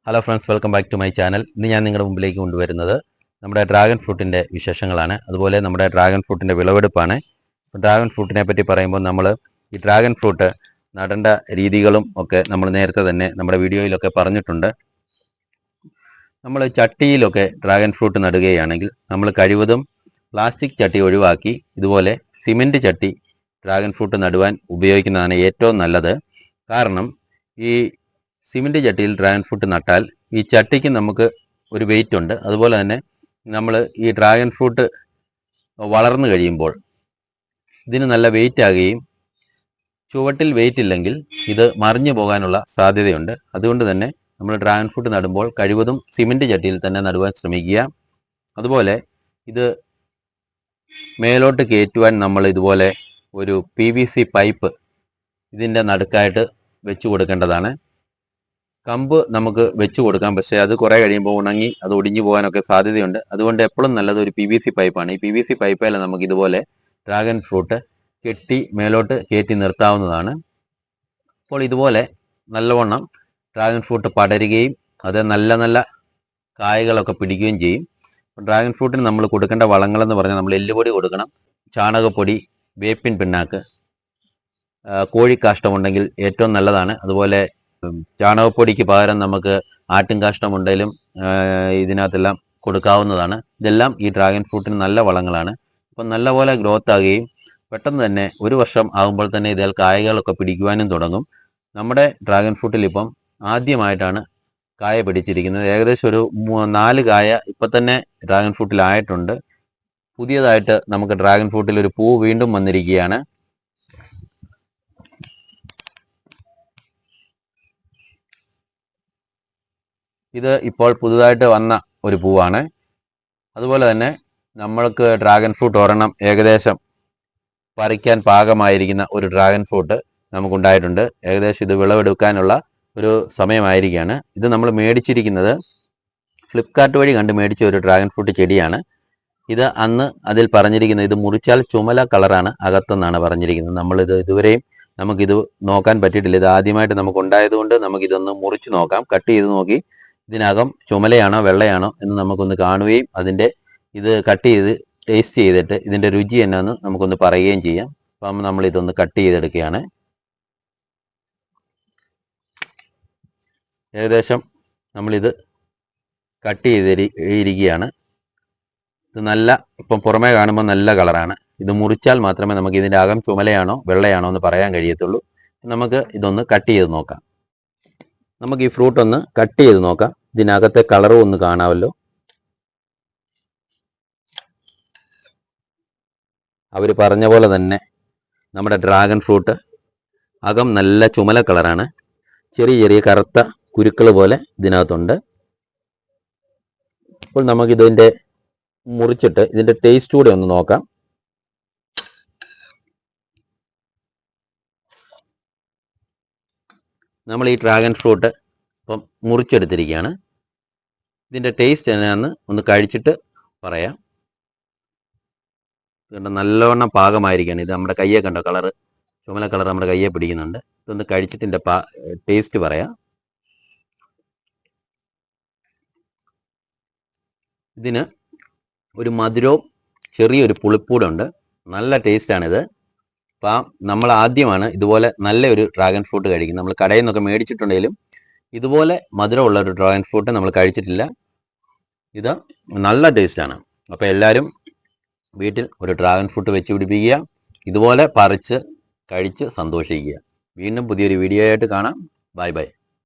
Hello friends, welcome back to my channel. ഇന്ന് ഞാൻ നിങ്ങളുടെ മുമ്പിലേക്ക് കൊണ്ടുവരുന്നത് നമ്മുടെ ഡ്രാഗൺ ഫ്രൂട്ടിൻ്റെ വിശേഷങ്ങളാണ്. അതുപോലെ നമ്മുടെ ഡ്രാഗൺ ഫ്രൂട്ടിൻ്റെ വിളവെടുപ്പാണ്. ഡ്രാഗൺ ഫ്രൂട്ടിനെ പറ്റി പറയുമ്പോൾ നമ്മൾ ഈ ഡ്രാഗൺ ഫ്രൂട്ട് നടേണ്ട രീതികളും ഒക്കെ നമ്മൾ നേരത്തെ തന്നെ നമ്മുടെ വീഡിയോയിലൊക്കെ പറഞ്ഞിട്ടുണ്ട്. നമ്മൾ ചട്ടിയിലൊക്കെ ഡ്രാഗൺ ഫ്രൂട്ട് നടുകയാണെങ്കിൽ നമ്മൾ കഴിവതും പ്ലാസ്റ്റിക് ചട്ടി ഒഴിവാക്കി ഇതുപോലെ സിമെൻറ്റ് ചട്ടി ഡ്രാഗൺ ഫ്രൂട്ട് നടുവാൻ ഉപയോഗിക്കുന്നതാണ് ഏറ്റവും നല്ലത്. കാരണം ഈ സിമെൻറ്റ് ചട്ടിയിൽ ഡ്രാഗൺ ഫ്രൂട്ട് നട്ടാൽ ഈ ചട്ടിക്ക് നമുക്ക് ഒരു വെയിറ്റ് ഉണ്ട്. അതുപോലെ തന്നെ നമ്മൾ ഈ ഡ്രാഗൺ ഫ്രൂട്ട് വളർന്നു കഴിയുമ്പോൾ ഇതിന് നല്ല വെയിറ്റ് ആകുകയും ചുവട്ടിൽ വെയിറ്റ് ഇല്ലെങ്കിൽ ഇത് മറിഞ്ഞു പോകാനുള്ള സാധ്യതയുണ്ട്. അതുകൊണ്ട് തന്നെ നമ്മൾ ഡ്രാഗൺ ഫ്രൂട്ട് നടുമ്പോൾ കഴിവതും സിമെൻറ്റ് ചട്ടിയിൽ തന്നെ നടുവാൻ ശ്രമിക്കുക. അതുപോലെ ഇത് മേലോട്ട് കയറ്റുവാൻ നമ്മൾ ഇതുപോലെ ഒരു PVC പൈപ്പ് ഇതിൻ്റെ നടുക്കായിട്ട് വെച്ച് കൊടുക്കേണ്ടതാണ്. കമ്പ് നമുക്ക് വെച്ച് കൊടുക്കാം, പക്ഷേ അത് കുറേ കഴിയുമ്പോൾ ഉണങ്ങി അത് ഒടിഞ്ഞു പോകാനൊക്കെ സാധ്യതയുണ്ട്. അതുകൊണ്ട് എപ്പോഴും നല്ലത് ഒരു PVC പൈപ്പാണ്. ഈ PVC പൈപ്പിൽ നമുക്ക് ഇതുപോലെ ഡ്രാഗൺ ഫ്രൂട്ട് കെട്ടി മേലോട്ട് കയറ്റി നിർത്താവുന്നതാണ്. അപ്പോൾ ഇതുപോലെ നല്ലവണ്ണം ഡ്രാഗൺ ഫ്രൂട്ട് പടരുകയും അത് നല്ല നല്ല കായകളൊക്കെ പിടിക്കുകയും ചെയ്യും. ഡ്രാഗൺ ഫ്രൂട്ടിന് നമ്മൾ കൊടുക്കേണ്ട വളങ്ങളെന്ന് പറഞ്ഞാൽ നമ്മൾ എല്ലുപൊടി കൊടുക്കണം, ചാണകപ്പൊടി, വേപ്പിൻ പിണ്ണാക്ക്, കോഴിക്കാഷ്ടമുണ്ടെങ്കിൽ ഏറ്റവും നല്ലതാണ്. അതുപോലെ ചാണകപ്പൊടിക്ക് പകരം നമുക്ക് ആട്ടിൻകാഷ്ടമുണ്ടെങ്കിലും ഇതിനകത്തെല്ലാം കൊടുക്കാവുന്നതാണ്. ഇതെല്ലാം ഈ ഡ്രാഗൺ ഫ്രൂട്ടിന് നല്ല വളങ്ങളാണ്. അപ്പം നല്ലപോലെ ഗ്രോത്ത് ആകുകയും പെട്ടെന്ന് തന്നെ 1 വർഷം ആകുമ്പോൾ തന്നെ ഇതിൽ കായകളൊക്കെ പിടിക്കുവാനും തുടങ്ങും. നമ്മുടെ ഡ്രാഗൺ ഫ്രൂട്ടിൽ ഇപ്പം ആദ്യമായിട്ടാണ് കായ പിടിച്ചിരിക്കുന്നത്. ഏകദേശം ഒരു 4 കായ ഇപ്പം തന്നെ ഡ്രാഗൺ ഫ്രൂട്ടിലായിട്ടുണ്ട്. പുതിയതായിട്ട് നമുക്ക് ഡ്രാഗൺ ഫ്രൂട്ടിൽ ഒരു പൂ വീണ്ടും വന്നിരിക്കുകയാണ്. ഇത് ഇപ്പോൾ പുതുതായിട്ട് വന്ന ഒരു പൂവാണ്. അതുപോലെ തന്നെ നമ്മൾക്ക് ഡ്രാഗൺ ഫ്രൂട്ട് ഒരെണ്ണം ഏകദേശം പറിക്കാൻ പാകമായിരിക്കുന്ന ഒരു ഡ്രാഗൺ ഫ്രൂട്ട് നമുക്കുണ്ടായിട്ടുണ്ട്. ഏകദേശം ഇത് വിളവെടുക്കാനുള്ള ഒരു സമയമായിരിക്കുകയാണ്. ഇത് നമ്മൾ മേടിച്ചിരിക്കുന്നത് ഫ്ലിപ്കാർട്ട് വഴി കണ്ട് മേടിച്ച ഒരു ഡ്രാഗൺ ഫ്രൂട്ട് ചെടിയാണ്. ഇത് അന്ന് അതിൽ പറഞ്ഞിരിക്കുന്നത് ഇത് മുറിച്ചാൽ ചുമല കളറാണ് അകത്തെന്നാണ് പറഞ്ഞിരിക്കുന്നത്. നമ്മളിത് ഇതുവരെയും നമുക്കിത് നോക്കാൻ പറ്റിയിട്ടില്ല. ഇത് ആദ്യമായിട്ട് നമുക്കുണ്ടായതുകൊണ്ട് നമുക്കിതൊന്ന് മുറിച്ച് നോക്കാം. കട്ട് ചെയ്ത് നോക്കി ഇതിനകം ചുമലയാണോ വെള്ളയാണോ എന്ന് നമുക്കൊന്ന് കാണുകയും ഇത് കട്ട് ചെയ്ത് ടേസ്റ്റ് ചെയ്തിട്ട് ഇതിൻ്റെ രുചി എന്നാന്ന് നമുക്കൊന്ന് പറയുകയും ചെയ്യാം. അപ്പം നമ്മൾ ഇതൊന്ന് കട്ട് ചെയ്തെടുക്കുകയാണ്. ഏകദേശം നമ്മളിത് കട്ട് ചെയ്തിരിക്കുകയാണ്. ഇത് ഇപ്പം പുറമേ കാണുമ്പോൾ നല്ല കളറാണ്. ഇത് മുറിച്ചാൽ മാത്രമേ നമുക്ക് ഇതിൻ്റെ അകം ചുമലയാണോ വെള്ളയാണോ എന്ന് പറയാൻ കഴിയത്തുള്ളൂ. നമുക്ക് ഇതൊന്ന് കട്ട് ചെയ്ത് നോക്കാം. നമുക്ക് ഈ ഫ്രൂട്ട് ഒന്ന് കട്ട് ചെയ്ത് നോക്കാം. ഇതിനകത്തെ കളറും ഒന്ന് കാണാമല്ലോ. അവർ പറഞ്ഞ പോലെ തന്നെ നമ്മുടെ ഡ്രാഗൺ ഫ്രൂട്ട് അകം നല്ല ചുമല കളറാണ്. ചെറിയ ചെറിയ കറുത്ത കുരുക്കൾ പോലെ ഇതിനകത്തുണ്ട്. അപ്പോൾ നമുക്കിതിൻ്റെ മുറിച്ചിട്ട് ഇതിൻ്റെ ടേസ്റ്റ് കൂടെ ഒന്ന് നോക്കാം. നമ്മൾ ഈ ഡ്രാഗൺ ഫ്രൂട്ട് ഇപ്പം മുറിച്ചെടുത്തിരിക്കുകയാണ്. ഇതിൻ്റെ ടേസ്റ്റ് എന്നാന്ന് ഒന്ന് കഴിച്ചിട്ട് പറയാം. ഇതുകൊണ്ട് നല്ലവണ്ണം പാകമായിരിക്കുകയാണ്. ഇത് നമ്മുടെ കയ്യെ കണ്ടോ, കളറ് ചുമല കളർ നമ്മുടെ കയ്യെ പിടിക്കുന്നുണ്ട്. ഇതൊന്ന് കഴിച്ചിട്ട് ഇതിൻ്റെ ടേസ്റ്റ് പറയാം. ഇതിന് ഒരു മധുരവും ചെറിയൊരു പുളിപ്പൂടെ ഉണ്ട്. നല്ല ടേസ്റ്റാണിത്. അപ്പം നമ്മൾ ആദ്യമാണ് ഇതുപോലെ നല്ലൊരു ഡ്രാഗൺ ഫ്രൂട്ട് കഴിക്കുന്നത്. നമ്മൾ കടയിൽ നിന്നൊക്കെ മേടിച്ചിട്ടുണ്ടെങ്കിലും ഇതുപോലെ മധുരമുള്ള ഒരു ഡ്രാഗൺ ഫ്രൂട്ട് നമ്മൾ കഴിച്ചിട്ടില്ല. ഇത് നല്ല ടേസ്റ്റാണ്. അപ്പോൾ എല്ലാവരും വീട്ടിൽ ഒരു ഡ്രാഗൺ ഫ്രൂട്ട് വെച്ച് പിടിപ്പിക്കുക, ഇതുപോലെ പറിച്ച് കഴിച്ച് സന്തോഷിക്കുക. വീണ്ടും പുതിയൊരു വീഡിയോ ആയിട്ട് കാണാം. Bye bye.